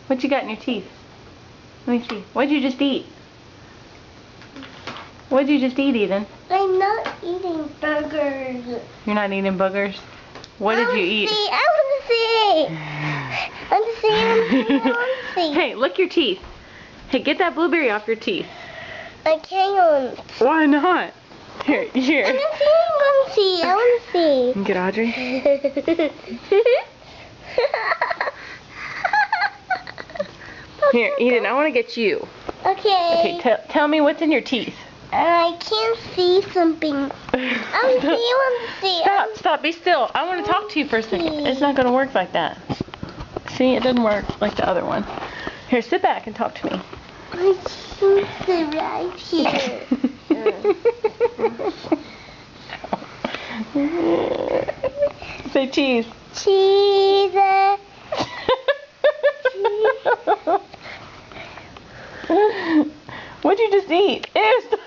What you got in your teeth? Let me see. What'd you just eat? What'd you just eat, Eden? I'm not eating burgers. You're not eating boogers? What did you eat? I want to see. Hey, look your teeth. Hey, get that blueberry off your teeth. I can't. Why not? Here. I want to see. Get Audrey. Here, Eden, I want to get you. Okay. Okay, tell me what's in your teeth. I can't see something. I want to see. Stop, be still. I want to talk to you for a second. It's not going to work like that. See, it doesn't work like the other one. Here, sit back and talk to me. I can't sit right here. Say cheese. Cheese. What'd you just eat? Ew, stop.